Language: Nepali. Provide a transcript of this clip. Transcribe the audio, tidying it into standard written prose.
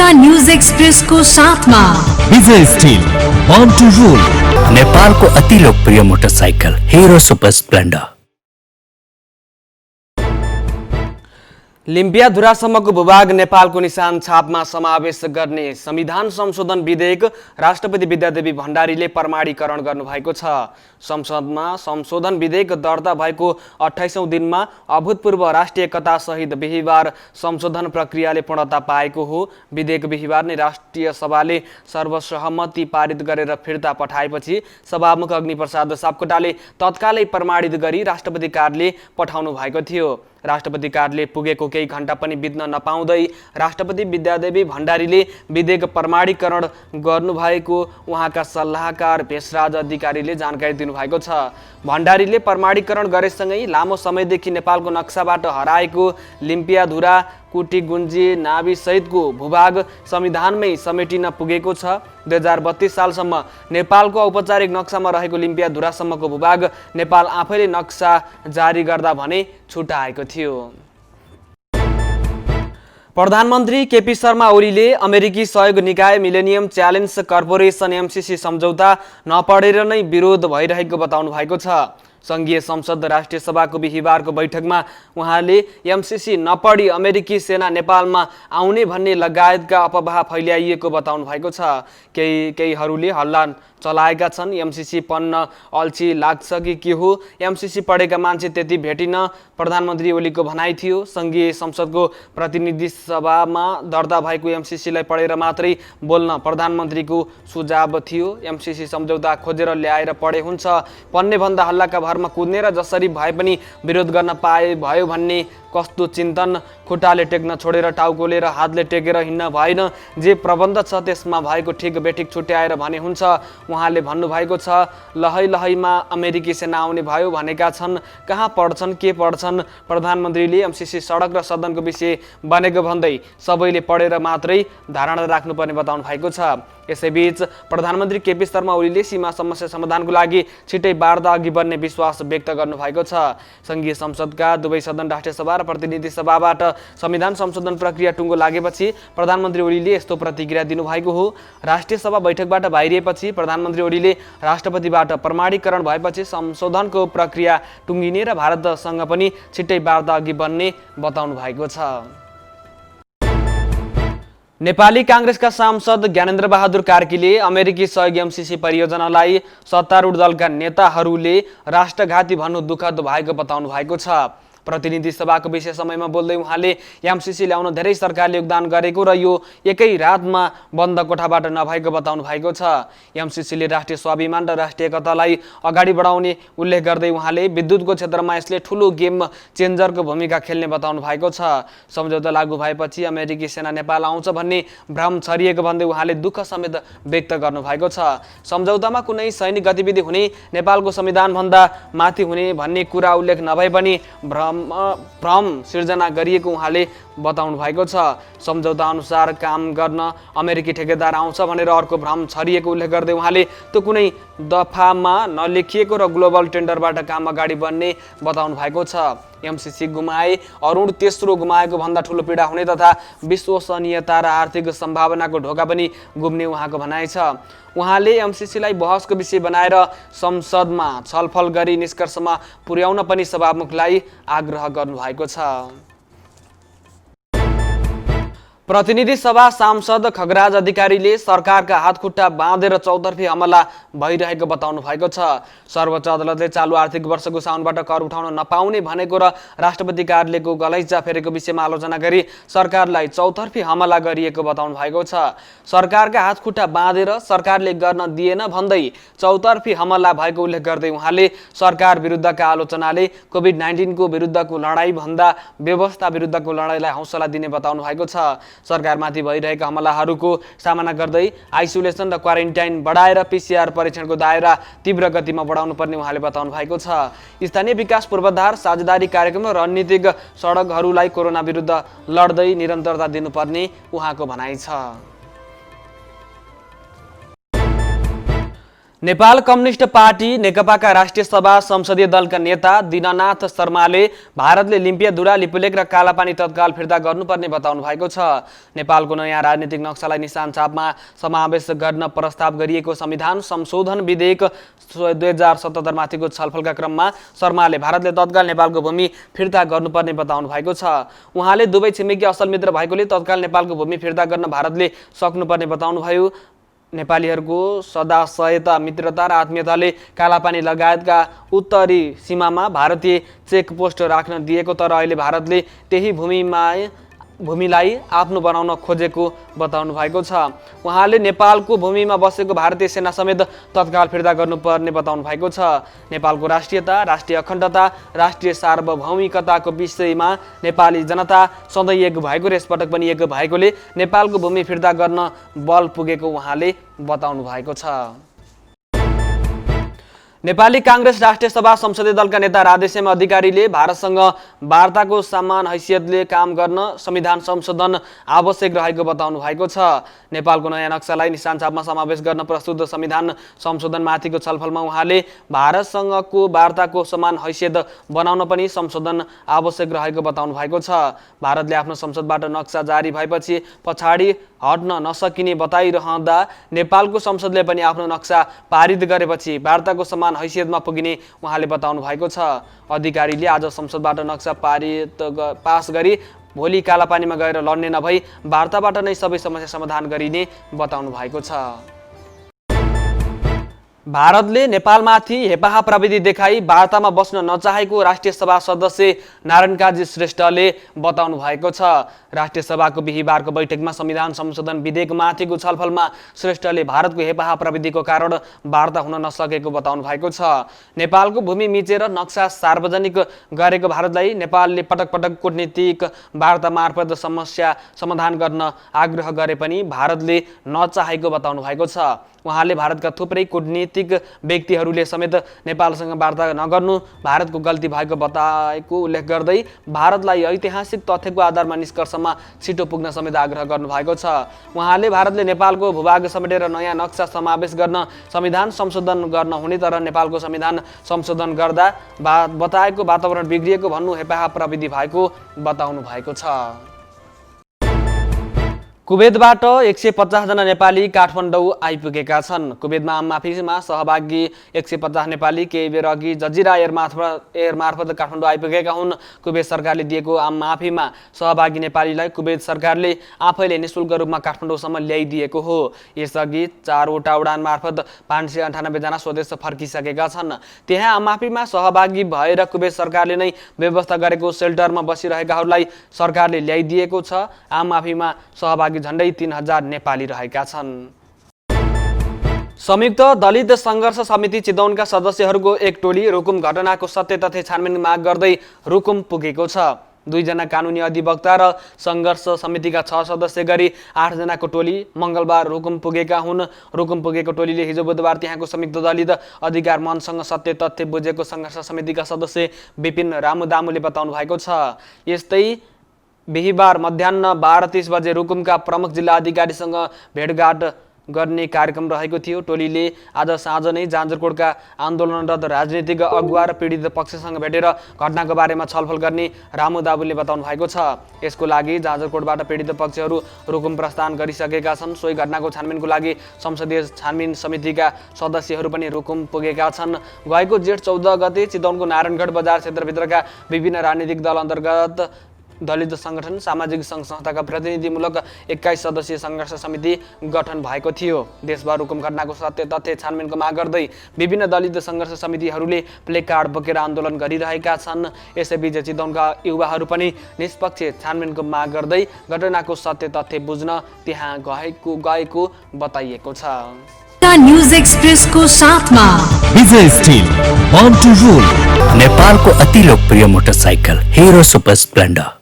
अर्पणका न्यूज एक्सप्रेसको साथमा विजय स्टिल बॉर्न टू रूल, नेपालको अति लोकप्रिय मोटरसाइकल हिरो सुपर स्प्लेन्डर। लिम्पियाधुरासम्मको भूभाग नेपालको निशान छापमा समावेश गर्ने संविधान संशोधन विधेयक राष्ट्रपति विद्यादेवी भण्डारीले प्रमाणीकरण गर्नुभएको छ। संसदमा संशोधन विधेयक दर्ता भएको 28औं दिनमा अभूतपूर्व राष्ट्रिय एकता सहित बिहिबार संशोधन प्रक्रियाले पूर्णता पाएको हो। विधेयक बिहिबार नै राष्ट्रिय सभाले सर्वसहमति पारित गरेर फिर्ता पठाएपछि सभामुख अग्निप्रसाद सापकोटाले तत्कालै प्रमाणित गरी राष्ट्रपति कार्यालय पठाउनु भएको थियो। राष्ट्रपति कार्यालय पुगेको केही घण्टा पनि बित्न नपाउँदै राष्ट्रपति विद्यादेवी भण्डारीले विधेयक प्रमाणीकरण गर्नुभएको उहाँका सल्लाहकार भेषराज अधिकारीले जानकारी दिनुभएको छ। भण्डारीले प्रमाणीकरण गरेसँगै लामो समयदेखि नेपालको नक्साबाट हराएको लिम्पियाधुरा कुटीगुन्जी नाभी सहितको भूभाग संविधानमै समेटिन पुगेको छ। 2032 सालसम्म नेपालको औपचारिक नक्सामा रहेको लिम्पियाधुरासम्मको भूभाग नेपाल आफैले नक्सा जारी गर्दा भने छुटाएको थियो। प्रधानमन्त्री केपी शर्मा ओलीले अमेरिकी सहयोग निकाय मिलेनियम च्यालेन्ज कर्पोरेसन एमसीसी सम्झौता नपढेर नै विरोध भइरहेको बताउनु भएको छ। संघीय संसद राष्ट्रिय सभाको बिहिबारको बैठकमा उहाँले एमसीसी नपढी अमेरिकी सेना नेपालमा आउने भन्ने लगायतका अफवाह फैल्याइएको बताउनु भएको छ। केहीहरूले हल्ला चलाएका छन्। एमसीसी पढ्न अल्छी लाग्छ कि के हो? एमसीसी पढेका मान्छे त्यति भेटिन, प्रधानमन्त्री ओलीको भनाइ थियो। संघीय संसदको प्रतिनिधि सभामा दर्ता भएको एमसीसीलाई पढेर मात्रै बोल्न प्रधानमन्त्रीको सुझाव थियो। एमसीसी सम्झौता खोजेर ल्याएर पढे हुन्छ, पढ्ने भन्दा हल्लाका भरमा कुद्ने र जसरी भए पनि विरोध गर्न पाए भयो भन्ने कस्तो चिन्तन? खुट्टाले टेक्न छोडेर टाउकोले र हातले टेकेर हिँड्न भएन। जे प्रबन्ध छ त्यसमा भएको ठिक बेठिक छुट्याएर भने हुन्छ। उहाँले भन्नुभएको छ, लहै लहैमा अमेरिकी सेना आउने भयो भनेका छन्, कहाँ पढ्छन्, के पढ्छन्? प्रधानमन्त्रीले एमसीसी सडक र सदनको विषय बनेको भन्दै सबैले पढेर मात्रै धारणा राख्नुपर्ने बताउनु भएको छ। यसैबीच प्रधानमन्त्री केपी शर्मा ओलीले सीमा समस्या समाधानको लागि छिटै वार्ता अघि बढ्ने विश्वास व्यक्त गर्नुभएको छ। संघीय संसदका दुवै सदन राष्ट्रिय सभा र प्रतिनिधि सभाबाट संविधान संशोधन प्रक्रिया टुङ्गो लागेपछि प्रधानमन्त्री ओलीले यस्तो प्रतिक्रिया दिनुभएको हो। राष्ट्रिय सभा बैठकबाट बाहिरिएपछि प्रधानमन्त्री ओलीले राष्ट्रपतिबाट प्रमाणीकरण भएपछि संशोधनको प्रक्रिया टुङ्गिने र भारतसँग पनि छिट्टै वार्ता अघि बढ्ने बताउनु भएको छ। नेपाली कांग्रेसका सांसद ज्ञानेन्द्र बहादुर कार्कीले अमेरिकी सहयोग एमसीसी परियोजनालाई सत्तारूढ दलका नेताहरूले राष्ट्रघाती भन्नु दुःखद भएको बताउनु भएको छ। प्रतिनिधि सभाको विशेष समयमा बोल्दै उहाँले एमसीसी ल्याउन धेरै सरकारले योगदान गरेको र यो एकै रातमा बन्द कोठाबाट नभएको बताउनु भएको छ। एमसीसीले राष्ट्रिय स्वाभिमान र राष्ट्रिय एकतालाई अगाडि बढाउने उल्लेख गर्दै उहाँले विद्युतको क्षेत्रमा यसले ठूलो गेम चेन्जरको भूमिका खेल्ने बताउनु भएको छ। सम्झौता लागू भएपछि अमेरिकी सेना नेपाल आउँछ भन्ने भ्रम छरिएको भन्दै उहाँले दुःख समेत व्यक्त गर्नुभएको छ। सम्झौतामा कुनै सैनिक गतिविधि हुने, नेपालको संविधानभन्दा माथि हुने भन्ने कुरा उल्लेख नभए पनि भ्रम सिर्जना गरिएको उहाँले बताउनु भएको छ। सम्झौता अनुसार काम गर्न अमेरिकी ठेकेदार आउँछ भनेर अर्को भ्रम छरिएको उल्लेख गर्दै उहाँले त्यो कुनै दफामा नलेखिएको र ग्लोबल टेन्डरबाट काम अगाडि बढ्ने बताउनु भएको छ। एमसीसी गुमाए अरुण तेस्रो गुमाएको भन्दा ठूलो पीडा हुने तथा विश्वसनीयता र आर्थिक सम्भावनाको ढोका पनि गुम्ने उहाँको भनाइ छ। उहाँले एमसीसीलाई बहसको विषय बनाएर संसदमा छलफल गरी निष्कर्षमा पुर्याउन पनि सभामुखलाई आग्रह गर्नुभएको छ। प्रतिनिधि सभा सांसद खगराज अधिकारीले सरकारका हातखुट्टा बाँधेर चौतर्फी हमला भइरहेको बताउनु भएको छ। सर्वोच्च अदालतले चालु आर्थिक वर्षको साउनबाट कर उठाउन नपाउने भनेको र राष्ट्रपति कार्यालयको गलैँचा फेरेको विषयमा आलोचना गरी सरकारलाई चौतर्फी हमला गरिएको बताउनु भएको छ। सरकारका हातखुट्टा बाँधेर सरकारले गर्न दिएन भन्दै चौतर्फी हमला भएको उल्लेख गर्दै उहाँले सरकार विरुद्धका आलोचनाले कोभिड-19 को विरुद्धको लडाईँ भन्दा व्यवस्था विरुद्धको लडाईँलाई हौसला दिने बताउनु भएको छ। सरकारमाथि भइरहेका हमलाहरूको सामना गर्दै आइसोलेसन र क्वारेन्टाइन बढाएर पीसीआर परीक्षणको दायरा तीव्र गतिमा बढाउनु पर्ने उहाँले बताउनु भएको छ। स्थानीय विकास पूर्वाधार साझेदारी कार्यक्रम र रणनीतिक सडकहरूलाई कोरोना विरुद्ध लड्दै निरन्तरता दिनुपर्ने उहाँको भनाइ छ। नेपाल कम्युनिस्ट पार्टी नेकपाका राष्ट्रिय सभा संसदीय दलका नेता दीननाथ शर्माले भारतले लिम्पियाधुरा लिपुलेक र कालापानी तत्काल फिर्ता गर्नुपर्ने बताउनु भएको छ। नेपालको नयाँ राजनीतिक नक्सालाई निशान छापमा समावेश गर्न प्रस्ताव गरिएको संविधान संशोधन विधेयक 2077 माथिको छलफलका क्रममा शर्माले भारतले तत्काल नेपालको भूमि फिर्ता गर्नुपर्ने बताउनु भएको छ। उहाँले दुवै छिमेकी असल मित्र भएकोले तत्काल नेपालको भूमि फिर्ता गर्न भारतले सक्नुपर्ने बताउनुभयो। नेपालीहरूको सदाशयता मित्रता र आत्मीयताले कालापानी लगायतका उत्तरी सीमामा भारतीय चेकपोस्ट राख्न दिएको, तर अहिले भारतले त्यही भूमिलाई आफ्नो बनाउन खोजेको बताउनु भएको छ। उहाँले नेपालको भूमिमा बसेको भारतीय सेना समेत तत्काल फिर्ता गर्नुपर्ने बताउनु भएको छ। नेपालको राष्ट्रियता, राष्ट्रिय अखण्डता, राष्ट्रिय सार्वभौमिकताको विषयमा नेपाली जनता सधैँ एक भएको र यसपटक पनि एक भएकोले नेपालको भूमि फिर्ता गर्न बल पुगेको उहाँले बताउनु भएको छ। नेपाली कांग्रेस राष्ट्रिय सभा संसदीय दलका नेता राधेश्याम अधिकारीले भारतसँग वार्ताको समान हैसियतले काम गर्न संविधान संशोधन आवश्यक रहेको बताउनु भएको छ। नेपालको नयाँ नक्सालाई निशान छापमा समावेश गर्न प्रस्तुत संविधान संशोधनमाथिको छलफलमा उहाँले भारतसँगको वार्ताको समान हैसियत बनाउन पनि संशोधन आवश्यक रहेको बताउनु भएको छ। भारतले आफ्नो संसदबाट नक्सा जारी भएपछि पछाडि हट्न नसकिने बताइरहँदा नेपालको संसदले पनि आफ्नो नक्सा पारित गरेपछि वार्ताको समान हैसियतमा पुगिने उहाँले बताउनु भएको छ। अधिकारीले आज संसदबाट नक्सा पास गरी भोलि कालापानीमा गएर लड्ने नभई वार्ताबाट नै सबै समस्या समाधान गरिने बताउनु भएको छ। भारतले नेपालमाथि हेपाहा प्रविधि देखाई वार्तामा बस्न नचाहेको राष्ट्रिय सभा सदस्य नारायण काजी श्रेष्ठले बताउनु भएको छ। राष्ट्रिय सभाको बिहीबारको बैठकमा संविधान संशोधन विधेयकमाथिको छलफलमा श्रेष्ठले भारतको हेपाहा प्रविधिको कारण वार्ता हुन नसकेको बताउनु भएको छ। नेपालको भूमि मिचेर नक्सा सार्वजनिक गरेको भारतलाई नेपालले पटक पटक कूटनीतिक वार्ता मार्फत समस्या समाधान गर्न आग्रह गरे पनि भारतले नचाहेको बताउनु भएको छ। उहाँले भारतका थुप्रै कूटनीतिक व्यक्तिहरूले समेत नेपालसँग वार्ता नगर्नु भारतको गल्ती भएको बताएको उल्लेख गर्दै भारतलाई ऐतिहासिक तथ्यको आधारमा निष्कर्षमा छिटो पुग्न समेत आग्रह गर्नुभएको छ। उहाँले भारतले नेपालको भूभाग समेटेर नयाँ नक्सा समावेश गर्न संविधान संशोधन गर्न हुने, तर नेपालको संविधान संशोधन गर्दा बताएको वातावरण बिग्रिएको भन्नु हेपाहा प्रविधि भएको बताउनु भएको छ। कुवेतबाट 150 जना नेपाली काठमाडौँ आइपुगेका छन्। कुवेतमा आम माफीमा सहभागी 150 नेपाली केही बेर अघि जजिरा एयर मार्फत काठमाडौँ आइपुगेका हुन्। कुवेत सरकारले दिएको आम माफीमा सहभागी नेपालीलाई कुवेत सरकारले आफैले निशुल्क रूपमा काठमाडौँसम्म ल्याइदिएको हो। यसअघि 4वटा उडान मार्फत 598 जना स्वदेश फर्किसकेका छन्। त्यहाँ आम माफीमा सहभागी भएर कुवेत सरकारले नै व्यवस्था गरेको सेल्टरमा बसिरहेकाहरूलाई सरकारले ल्याइदिएको छ। आम माफीमा सहभागी झण्डै 3000 नेपाली रहेका छन्। संयुक्त दलित संघर्ष समिति चितवनका सदस्यहरूको एक टोली रुकुम घटनाको सत्य तथ्य छानबिन माग गर्दै रुकुम पुगेको छ। 2 जना कानुनी अधिवक्ता र संघर्ष समितिका 6 सदस्य गरी 8 जनाको टोली मंगलबार रुकुम पुगेका हुन्। रुकुम पुगेको टोलीले हिजो बुधबार त्यहाँको संयुक्त दलित अधिकार मञ्चसँग सत्य तथ्य बुझेको संघर्ष समितिका सदस्य विपिन रामुदामुले बताउनु भएको छ। यस्तै बिहीबार मध्याह्न 12:30 बजे रुकुमका प्रमुख जिल्ला अधिकारीसँग भेटघाट गर्ने कार्यक्रम रहेको थियो। टोलीले आज साँझ नै जाजरकोटका आन्दोलनरत राजनीतिक अगुवा र पीडित पक्षसँग भेटेर घटनाको बारेमा छलफल गर्ने रामुदाबुले बताउनु भएको छ। यसको लागि जाजरकोटबाट पीडित पक्षहरू रुकुम प्रस्थान गरिसकेका छन्। सोही घटनाको छानबिनको लागि संसदीय छानबिन समितिका सदस्यहरू पनि रुकुम पुगेका छन्। गएको जेठ 14 गते चितवनको नारायणगढ बजार क्षेत्रभित्रका विभिन्न राजनीतिक दल अन्तर्गत दलित संगठन, सामाजिक सङ्घ संस्थाका प्रतिनिधिमूलक 21 सदस्यीय संघर्ष समिति गठन भएको थियो। देशभर रुकुम घटनाको सत्य तथ्य छानबिनको माग गर्दै विभिन्न दलित संघर्ष समितिहरूले प्लेकार्ड बोकेर आन्दोलन गरिरहेका छन्। यसैबीच चितवनका युवाहरू पनि निष्पक्ष छानबिनको माग गर्दै घटनाको सत्य तथ्य बुझ्न त्यहाँ गएको बताइएको छ। न्यूज एक्सप्रेसको साथमा विजय स्टिल बॉर्न टू रूल, नेपालको अति लोकप्रिय मोटरसाइकल हिरो सुपर स्प्लेन्डर।